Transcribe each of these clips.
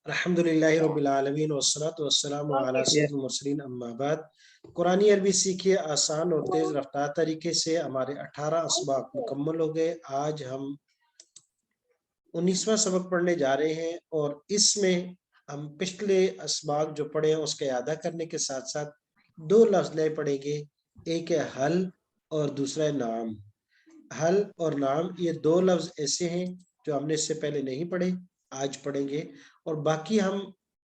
الحمدللہ رب العالمین والصلاة والسلام علی سید المرسلین اما بعد۔ قرآنی عربی سیکھیے آسان اور تیز رفتار طریقے سے۔ ہمارے 18 اسباق مکمل ہو گئے۔ آج ہم 19واں سبق پڑھنے جا رہے ہیں اور اس میں ہم پچھلے اسباق جو پڑھے ہیں اس کا اعادہ کرنے کے ساتھ ساتھ دو لفظ نئے پڑھیں گے، ایک ہے حل اور دوسرا ہے نعم۔ حل اور نعم یہ دو لفظ ایسے ہیں جو ہم نے اس سے پہلے نہیں پڑھے، آج پڑھیں گے۔ اور باقی ہم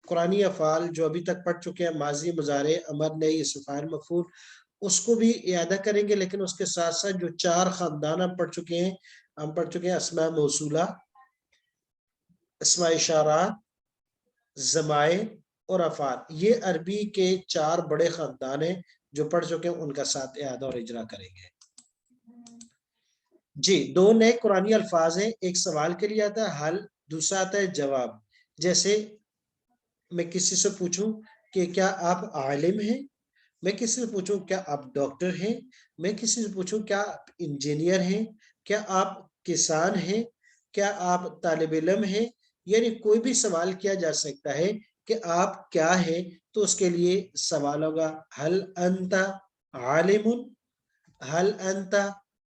قرآنی افعال جو ابھی تک پڑھ چکے ہیں، ماضی، مضارع، امر، نہی، اسم فاعل، مفعول، اس کو بھی اعادہ کریں گے، لیکن اس کے ساتھ ساتھ جو 4 خاندان ہم پڑھ چکے ہیں اسماء موصولہ، اسماء اشارات، ضمائر اور افعال، یہ عربی کے 4 بڑے خاندان ہیں جو پڑھ چکے ہیں، ان کا ساتھ اعادہ اور اجرا کریں گے۔ جی، 2 نئے قرآنی الفاظ ہیں، ایک سوال کے لیے آتا ہے حل، دوسرا آتا ہے جواب۔ جیسے میں کسی سے پوچھوں کہ کیا آپ عالم ہیں، میں کسی سے پوچھوں کیا آپ ڈاکٹر ہیں، میں کسی سے پوچھوں کیا آپ انجینئر ہیں، کیا آپ کسان ہیں، کیا آپ طالب علم ہیں، یعنی کوئی بھی سوال کیا جا سکتا ہے کہ آپ کیا ہیں، تو اس کے لیے سوال ہوگا حل انت عالم، حل انت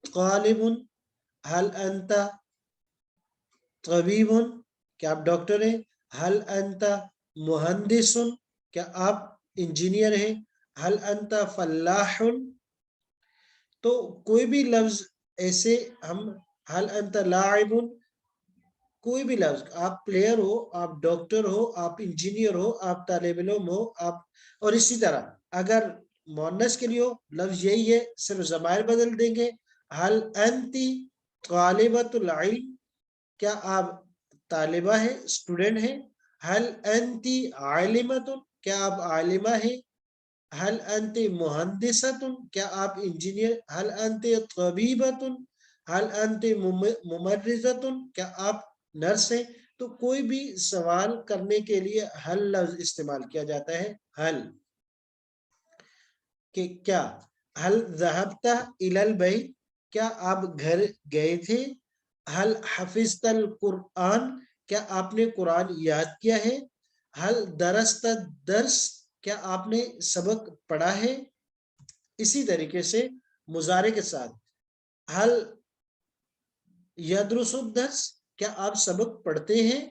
طالب، حل انت طبیب، کیا آپ ڈاکٹر ہیں، حل انت مہندس، کیا آپ انجینئر ہیں، حل انت فلاح۔ تو کوئی بھی لفظ ایسے ہم حل انت لاعب، کوئی بھی لفظ، آپ پلیئر ہو، آپ ڈاکٹر ہو، آپ انجینئر ہو، آپ طالب علم ہو، آپ، اور اسی طرح اگر مؤنث کے لیے ہو لفظ یہی ہے، صرف ضمائر بدل دیں گے۔ حل انتی طالبۃ العلم، کیا آپ طالبہ ہیں، اسٹوڈنٹ ہیں، حل انتی عالمۃ، کیا آپ عالمہ ہیں، حل انتی مہندسۃ، کیا آپ انجینئر، حل انتی طبیبۃ، حل انتی ممرضۃ، کیا آپ نرس ہیں۔ تو کوئی بھی سوال کرنے کے لیے حل لفظ استعمال کیا جاتا ہے، حل، کہ کیا، حل ذهبت الى البيت، کیا آپ گھر گئے تھے، حل حفظت القرآن، کیا آپ نے قرآن یاد کیا ہے، حل درست الدرس، کیا آپ نے سبق پڑھا ہے۔ اسی طریقے سے مضارع کے ساتھ حل یدرس الدرس، کیا آپ سبق پڑھتے ہیں،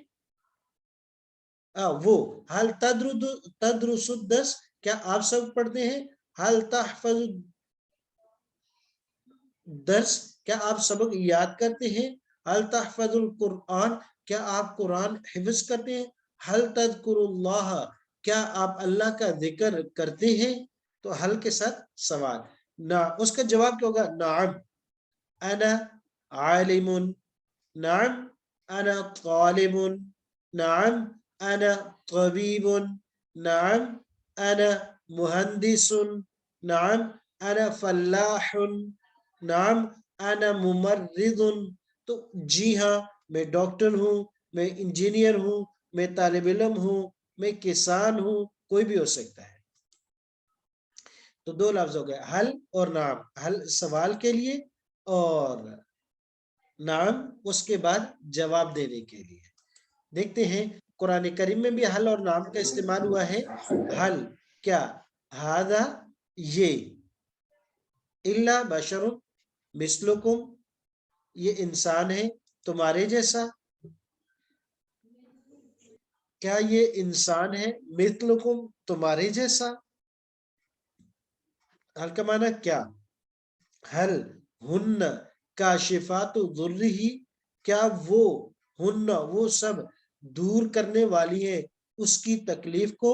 وہ حل تدرس الدرس، کیا آپ سبق پڑھتے ہیں، حل تحفظ الدرس، کیا آپ سبق یاد کرتے ہیں، حل تحفظ القرآن، کیا آپ قرآن حفظ کرتے ہیں، حل تذکر اللہ، کیا آپ اللہ کا ذکر کرتے ہیں۔ تو حل کے ساتھ سوال، نہ اس کا جواب کیا ہوگا، نعم انا عالم، نعم انا طالب، نعم انا طبیب، نعم انا مہندس، نعم انا فلاح، نعم انا ممرض۔ تو جی ہاں، میں ڈاکٹر ہوں، میں انجینئر ہوں، میں طالب علم ہوں، میں کسان ہوں، کوئی بھی ہو سکتا ہے۔ تو 2 لفظ ہو گئے، حل اور نعم۔ حل سوال کے لیے اور نعم اس کے بعد جواب دینے کے لیے۔ دیکھتے ہیں قرآن کریم میں بھی حل اور نعم کا استعمال ہوا ہے۔ حل، کیا، ہذا، یہ، الا بشر مثلکم، یہ انسان ہے تمہارے جیسا، کیا یہ انسان ہے، مثلکم تمہارے جیسا۔ حل کا معنی کیا، حل ہن کاشفات ضرہ، کیا وہ ہن وہ سب دور کرنے والی ہیں اس کی تکلیف کو۔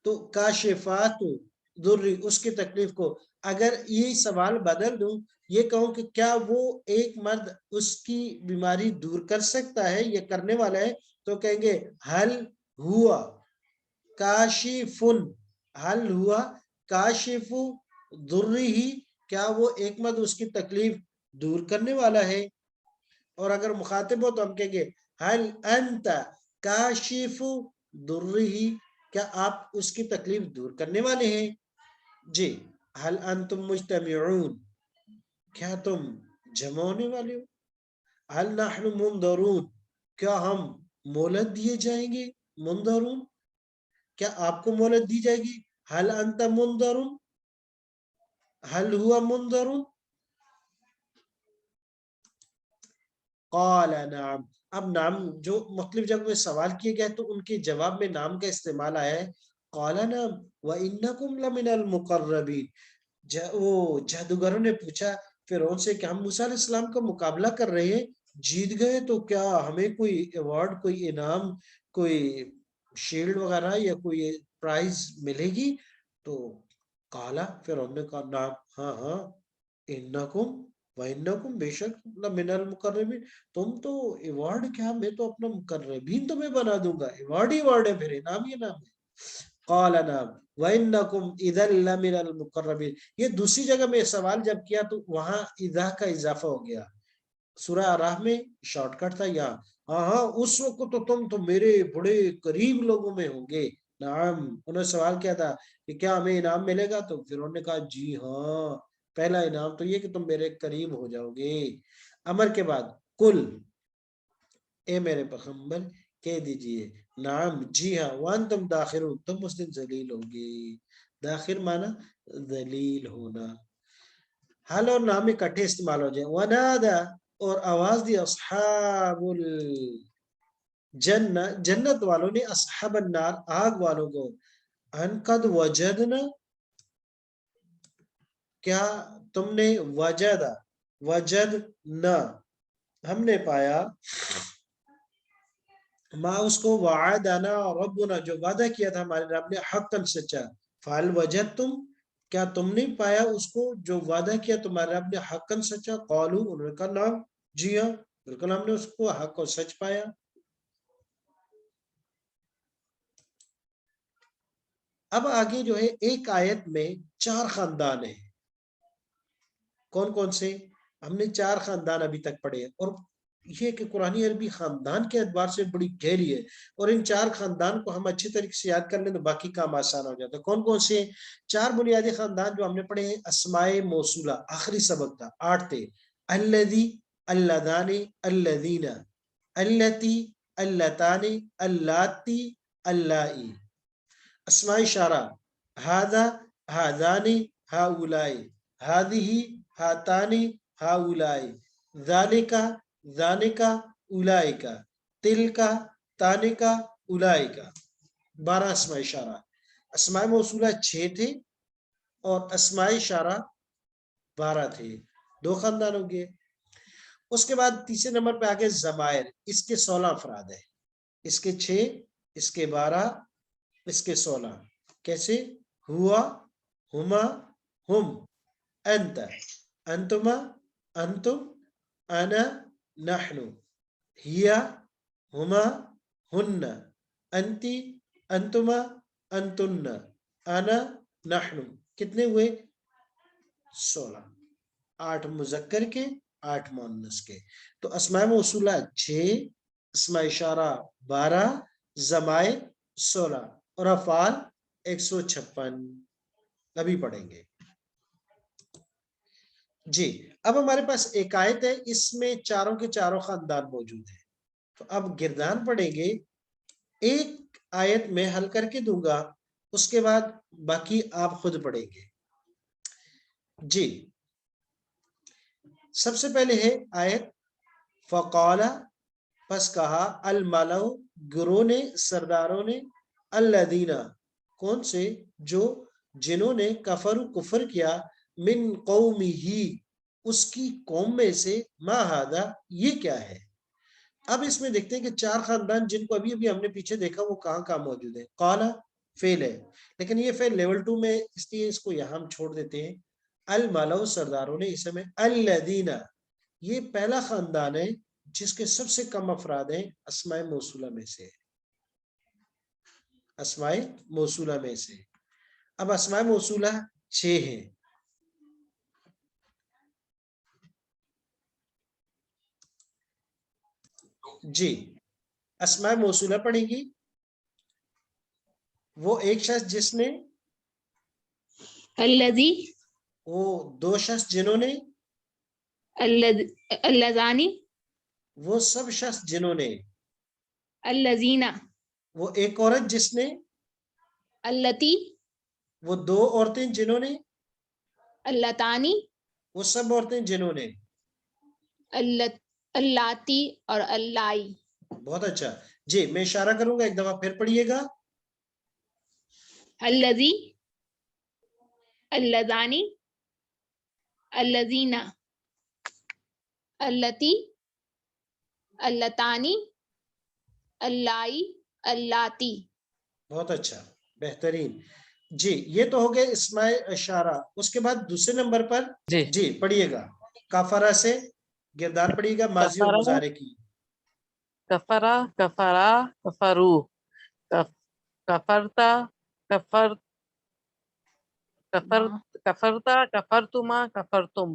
تو کاشفات ضرہ اس کی تکلیف کو، اگر یہ سوال بدل دوں، یہ کہوں کہ کیا وہ ایک مرد اس کی بیماری دور کر سکتا ہے، یہ کرنے والا ہے، تو کہیں گے حل ہوا کاشف، حل ہوا کاشف ضرہ، کیا وہ ایک مرد اس کی تکلیف دور کرنے والا ہے۔ اور اگر مخاطب ہو تو ہم کہیں گے حل انت کاشف ضرہ، کیا آپ اس کی تکلیف دور کرنے والے ہیں۔ جی، حل انتم مجتمعون، کیا تم جمع ہونے والے ہو، حل نحن منظرون، کیا ہم مہلت دیے جائیں گے، منظرون کیا آپ کو مہلت دی جائے گی حل انت منظرون حل ہوا منظرون قال نعم اب نام جو مختلف جگہ میں سوال کیے گئے تو ان کے جواب میں نام کا استعمال آیا ہے قال نعم وَإِنَّكُمْ لَمِنَ الْمُقَرَّبِينَ وہ جادوگروں نے پوچھا فرعون سے کہ ہم موسیٰ علیہ السلام کا مقابلہ کر رہے ہیں جیت گئے تو کیا ہمیں کوئی ایوارڈ کوئی انعام کوئی شیلڈ وغیرہ یا کوئی پرائز ملے گی تو قالا فرعون نے کہا نعم ہاں ہاں انکم وَإِنَّكُمْ بے شک لَمِنَ الْمُقَرَّبِينَ تم تو ایوارڈ کیا میں تو اپنا مقربین تمہیں بنا دوں گا ایوارڈ ہی ایوارڈ ہے پھر انعام ہی انعام ہے قال نعم وَإِنَّكُمْ إِذًا لَمِنَ الْمُقَرَّبِينَ یہ دوسری جگہ میں سوال جب کیا تو وہاں اذا کا اضافہ ہو گیا سورہ اعراف میں شارٹ کٹ تھا یہاں ہاں ہاں اس وقت تو تم تو میرے بڑے قریب لوگوں میں ہوں گے نعم انہوں نے سوال کیا تھا کہ کیا ہمیں انعام ملے گا تو پھر انہوں نے کہا جی ہاں پہلا انعام تو یہ کہ تم میرے قریب ہو جاؤ گے امر کے بعد کل اے میرے پیغمبر کہہ دیجئے نعم جی ہاں وانتم داخرون تم اس دن ذلیل ہوگے داخر مانا ذلیل ہونا حال اور نام اکٹھے استعمال ہو جائے ونادا اور آواز دی اصحاب الجنہ جنت والوں نے اصحاب النار آگ والوں کو ان قد وجدنا کیا تم نے وجدنا ہم نے پایا ما اس کو وعدنا ربنا جو وعدہ کیا تھا ہمارے رب نے حقا سچا فعل وجدتم کیا تم نے پایا اس کو جو وعدہ کیا تمہارے رب نے حقا سچا قالو انہوں نے کہا نعم جی ہاں بالکل ہم نے اس کو حق اور سچ پایا اب آگے جو ہے ایک آیت میں 4 خاندان ہیں کون کون سے ہم نے 4 خاندان ابھی تک پڑھے اور یہ کہ قرآن عربی خاندان کے اعتبار سے بڑی گہری ہے اور ان 4 خاندان کو ہم اچھی طریقے سے یاد کر لیں تو باقی کام آسان ہو جاتا ہے کون کون سے 4 بنیادی خاندان جو ہم نے پڑھے ہیں اسماء موصولہ آخری سبق تھا 8 تھے الذی اللذان الذین اللتی اللتان اللاتی اللائی اسماء اشارہ هذا هذان هؤلاء هذه هاتان هؤلاء ذلك ذلك اولئک تلك تلك اولئک 12 اسماء اشارہ اسماء موصولہ 6 تھے اور اسماء اشارہ 12 تھے 2 خاندان ہو گئے اس کے بعد تیسرے نمبر پہ آگے ضمائر اس کے 16 افراد ہیں اس کے 6 اس کے 12 اس کے 16 کیسے ہوا ہما ہم انت انتما انتم انا نحن ہیا ہما ہن انتی انتما انتن انا نحن کتنے ہوئے 16 8 مذکر کے 8 مؤنث کے تو اسماء موصولہ 6 اسماء اشارہ 12 ضمائر 16 اور افعال 156 ابھی پڑھیں گے جی اب ہمارے پاس ایک آیت ہے اس میں چاروں کے چاروں خاندان موجود ہیں تو اب گردان پڑھیں گے ایک آیت میں حل کر کے دوں گا اس کے بعد باقی آپ خود پڑھیں گے جی سب سے پہلے ہے آیت فقال پس کہا الملأ گروہ نے سرداروں نے الذین کون سے جو جنہوں نے کفر کیا من قومہ اس کی قوم میں سے ما ھذا یہ کیا ہے اب اس میں دیکھتے ہیں کہ 4 خاندان جن کو ابھی ہم نے پیچھے دیکھا وہ کہاں موجود ہے قال فعل ہے لیکن یہ فعل لیول 2 میں اس لیے اس کو یہاں ہم چھوڑ دیتے ہیں الملأ سرداروں نے اس میں الذین یہ پہلا خاندان ہے جس کے سب سے کم افراد ہیں اسماء موصولہ میں سے اسماء موصولہ میں سے اب اسماء موصولہ 6 ہیں جی اسماء موصولہ پڑھیں گی وہ ایک شخص جس نے الذی وہ 2 شخص جنہوں نے اللذانی وہ سب شخص جنہوں نے الذین وہ ایک عورت جس نے, اللتی, وہ دو عورتیں جنہوں نے, اللتانی, وہ سب عورتیں جنہوں نے. اللاتی اور اللائی. بہت اچھا جی. میں اشارہ کروں گا, ایک دفعہ پھر پڑھیے گا. الذی, اللذانی, الذین, اللتی, اللتانی, اللائی, اللاتی. بہت اچھا, بہترین. جی یہ تو ہو گئے اسماء اشارہ. اس کے بعد دوسرے نمبر پر جی پڑھیے گا کفارہ سے گردار پڑھیے گا, ماضی اور مضارع کی. کفرا, کفرا, کفرو, کفرتا, کفر, کفرتا, کفرتما, کفرتم,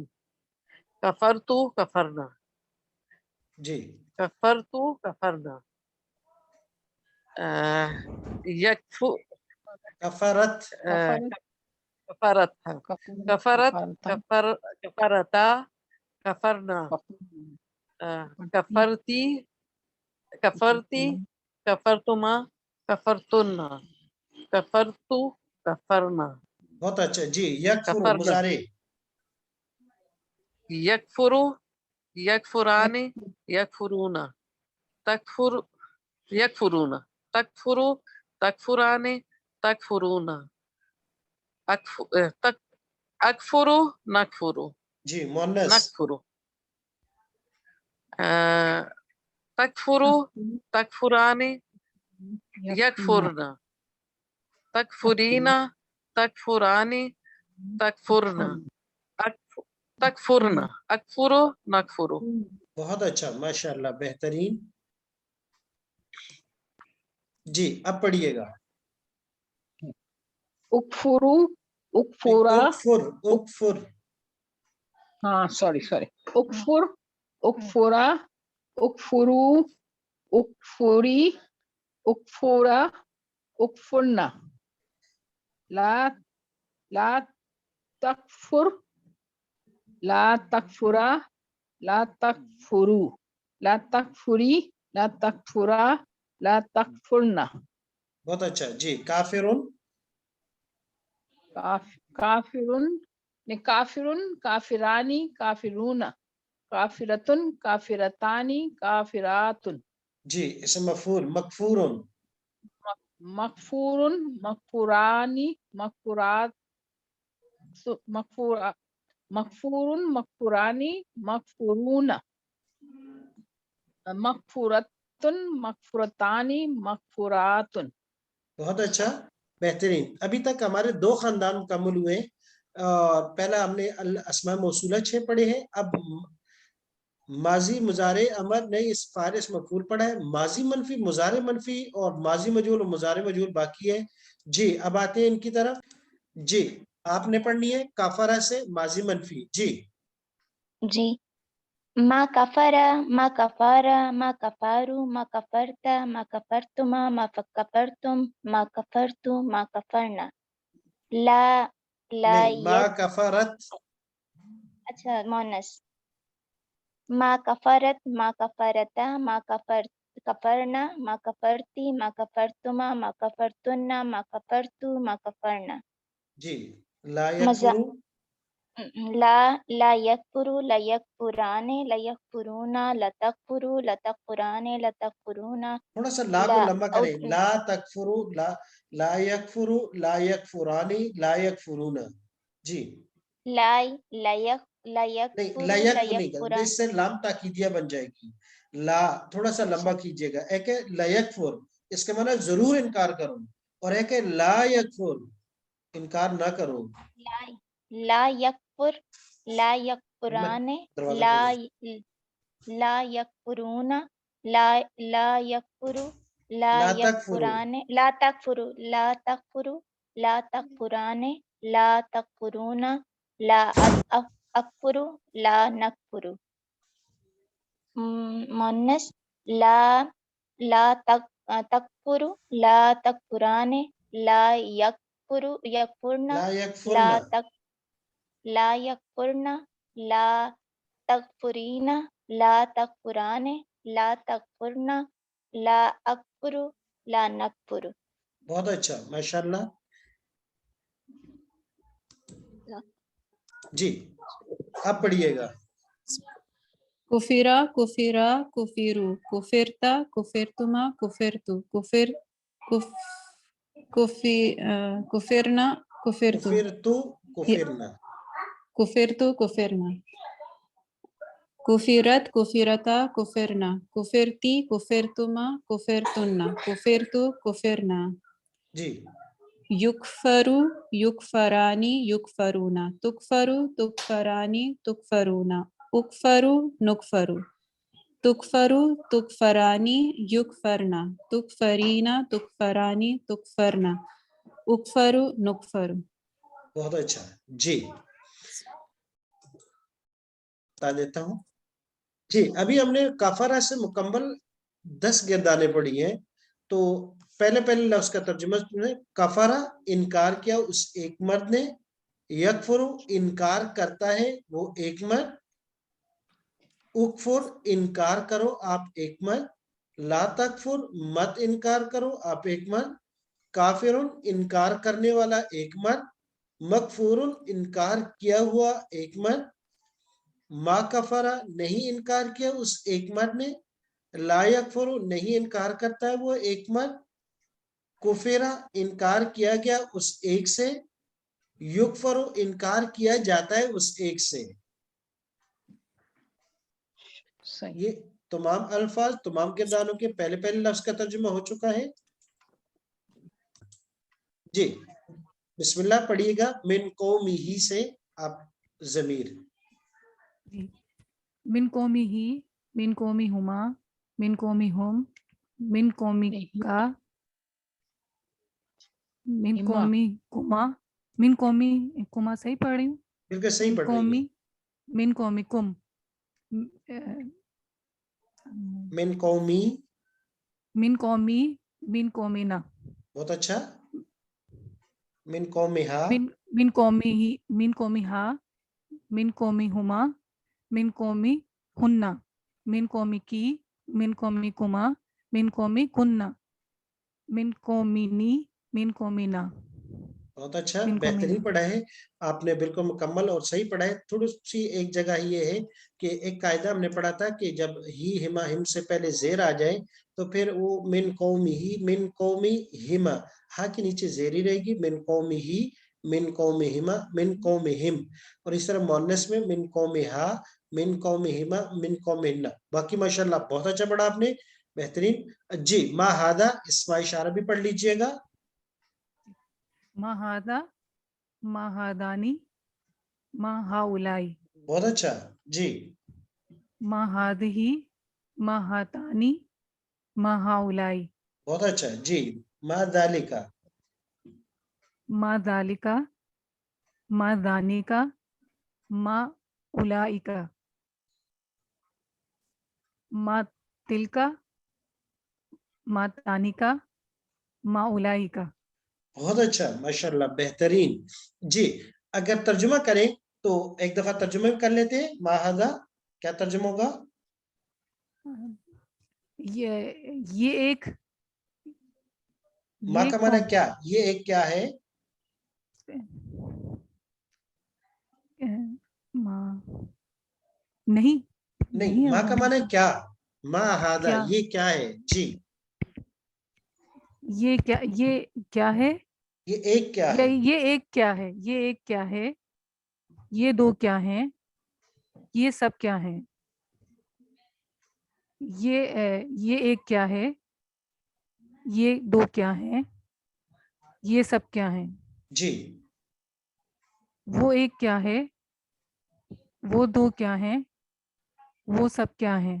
کفرتو, کفرنا, جی کفرتو, کفرنا, یکفو, کفرت, کفرت, کفرت, کفرتا, کفرنا, کفرتی, کفرتی, کفرتما, کفرتن, کفرتو, کفرنا. بہت اچھا جی. یکفر کفرنا, مضارع. یکفرو, یکفرانی, یکفرونا, تکفر, یکفرونا, تکفرو, تکفرانی, تکفرونا, اکفرو, نکفرو, جی مؤنث. نکفرو, تکفرو, تکفرانی, یکفرنا, تکفرینا, تکفرانی, تکفرنا, تکفرنا, اکفرو, نکفرو. بہت اچھا ماشاء اللہ, بہترین. جی اب پڑھیے گا. اکفرو, اکفورا, اکفر, اکفر, ہاں سوری اکفر, اکفورا, اکفرو, اکفوری, اکفورا, اکفرنا. لا تکفر, لا تکفرا, لا تکفرو, لا تکفری, لا تکفرا, لا تکفرنا. بہت اچھا جی. کافرون, کافرن, کافرن, کافرانی, کافرون, کافرتن, کافرتانی, کافراتن. جی اسم مفعول. مکفورن, مغفورن, مغفورانی, مغفورات, مغفورن, مغفورانی, مغفورون, مغفورتن, مغفورتانی, مغفوراتن. بہت اچھا بہترین. ابھی تک ہمارے دو خاندان مکمل ہوئے. اور پہلا ہم نے الاسماء موصولہ 6 پڑھے ہیں. اب ماضی مضارع امر نہیں اس فارس مفعول پڑھا ہے. ماضی منفی, مضارع منفی اور ماضی مجہول اور مضارع مجہول باقی ہے. جی اب آتے ہیں ان کی طرف. جی آپ نے پڑھنی ہے کافرہ سے ماضی منفی. جی جی. ما کفرا, ما کفارا, ما کفارو, ما کفرتا, ما کفرتما, ما کفرتم, ما کفرتو, ما کفرنا. لا نہیں, ما ید, کفرت. اچھا مونس. ما کفرت, ما کفرتا, ما کفرنا, ما کفرتی, ما کفرتما, ما کفرتنا, ما کفرتو, ما کفرنا. جی لا یکفرو, لا یکفرو, لا یکفرانے, لا یکفرونا, لا تکفرو, لا تکفرانے, لا تکفرونا. تھوڑا سا لا کو لمبا کریں. لا تکفرو, لا یکفرو, لا یکفرانی, لا یکفرون. جی لا نہیں, یکفرو, لا لیک نہیں کریں, یکفران. اس سے لام تاکیدیہ بن جائے گی. لا تھوڑا سا لمبا کیجئے گا. ایک ہے لا یکفر, اس کے معنی ضرور انکار کرو, اور ایک ہے لا یکفر, انکار نہ کرو. لا یکفر, لا یکفرانے, دروازہ لا کھولو. لا یکفرونا, لا یکفرو, لا لا تکفرو, یکفرانے, لا تکفرو, لا تکفرو, لا تکفرانے, لا تکفرونا, لا اکفرو, لا نکفرو. مونس. لا تکفرو, لا تکفرانے, لا یکفرنا, لا لا یکفرنا. لا یکفرنا, لا تکفرینا, لا تکفرانے, لا تکفرنا, لا اکفرو, لا نكفر. بہت اچھا ماشاءاللہ. جی آپ پڑھیے گا. کفرا کفرا کفیرو کفرتا کفرتما کفرتو کفر کفرنا کفرتو کفرتو کفرنا. کفرتو کفرنا کفرت کفرتا کفرنا کفرتی کفرتما کفرتنا کفرتو کفرنا. جی یکفرو یکفرانی یکفرونا تکفرو تکفرانی تکفرونا اکفرو نکفرو تکفرو تکفرانی یکفرنا تکفرینا تکفرانی تکفرنا اکفرو نکفرو. بہت اچھا. جی بتا دیتا ہوں. جی ابھی ہم نے کفارہ سے مکمل 10 گردانیں پڑھی ہیں. تو پہلے لفظ کا ترجمہ نے کفارہ انکار کیا اس ایک مرد نے. یکفرو انکار کرتا ہے وہ ایک مرد. اکفر انکار کرو آپ ایک مرد. لا تکفر مت انکار کرو آپ ایک مرد. کافرن انکار کرنے والا ایک مرد. مکفورن انکار کیا ہوا ایک مرد. ما کفرہ نہیں انکار کیا اس ایک مرد نے. لا یکفر نہیں انکار کرتا ہے وہ ایک مرد. کفرہ انکار کیا گیا اس ایک سے. یکفر انکار کیا جاتا ہے اس ایک سے. صحیح. یہ تمام الفاظ تمام کرداروں کے پہلے لفظ کا ترجمہ ہو چکا ہے. جی بسم اللہ پڑھیے گا. من قومی ہی سے آپ ضمیر. من قومی ہی من قومی ہما من قومی ہم من قومی کا من ہما. قومی کما من قومی کما صحیح پڑھ رہی ہوں. بالکل صحیح من پڑھ رہی قومی ہے. من قومی کم من قومی. من قومی من قومی نا بہت اچھا. من قومہا. من قومی ہی من قومی ہا من قومی ہما من قومی ہننا من قومی کی من قومی کما من قومی کننا من قومی نی من قومی نا. بہت اچھا من قومی بہترین نا. پڑھا ہے آپ نے. بالکل مکمل اور صحیح پڑھا ہے. تھوڑی سی ایک جگہ یہ ہے کہ ایک قاعدہ ہم نے پڑھا تھا کہ جب ہی ہما ہم سے پہلے زیر آ جائے تو پھر وہ من قومی ہی من قومی ہما ہا کے نیچے زیری رہے گی. من قومی ہی من قومی ہما من قومی ہم. اور اس طرح مونس میں من قومی ہا من قومی ہما من قومی ہن. باقی ماشاءاللہ بہت اچھا پڑھا آپ نے. بہترین. جی ما ہادا اسماء اشارہ بھی پڑھ لیجئے گا. ما ہادا ما ہادانی ما ہاولائی بہت اچھا. جی ما ہادہی ما ہاتانی ما ہاولائی بہت اچھا. جی ما ذالکا. ما ذالکا ما ذانیکا ما اولائکا ما تلکا ما تانیکا ما اولائکا. بہت اچھا ماشاءاللہ بہترین. جی اگر ترجمہ کریں تو ایک دفعہ ترجمہ کر لیتے ہیں. ما ھذا کیا ترجمہ ہوگا؟ یہ ایک ما کا معنی کیا؟ یہ ایک کیا ہے؟ نہیں ما کا معنی کیا؟ ما ھذا یہ کیا ہے؟ جی یہ کیا ہے؟ یہ ایک کیا ہے؟ یہ ایک کیا ہے؟ یہ ایک کیا ہے؟ یہ دو کیا ہیں؟ یہ سب کیا ہیں؟ یہ ایک کیا ہے؟ یہ دو کیا ہیں؟ یہ سب کیا ہیں؟ جی وہ ایک کیا ہے؟ وہ دو کیا ہیں؟ وہ سب کیا ہیں؟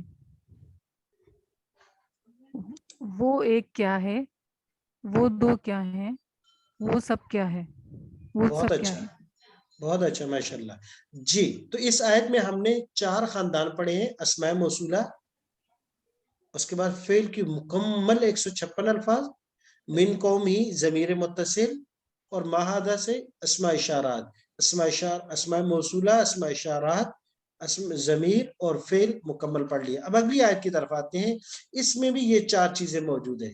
وہ ایک کیا ہے؟ وہ دو کیا ہیں؟ وہ سب کیا ہے؟ وہ بہت سب کیا اچھا ہے؟ بہت اچھا ماشاءاللہ. جی تو اس آیت میں ہم نے 4 خاندان پڑھے ہیں. اسماء موصولہ، اس کے بعد فعل کی مکمل 156 الفاظ، من قوم ہی ضمیر متصل، اور ما ھذا سے اسماء اشارات. اسماء موصولہ، اسماء اشارات، ضمیر اور فعل مکمل پڑھ لیا. اب اگلی آیت کی طرف آتے ہیں. اس میں بھی یہ 4 چیزیں موجود ہیں.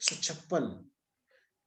156।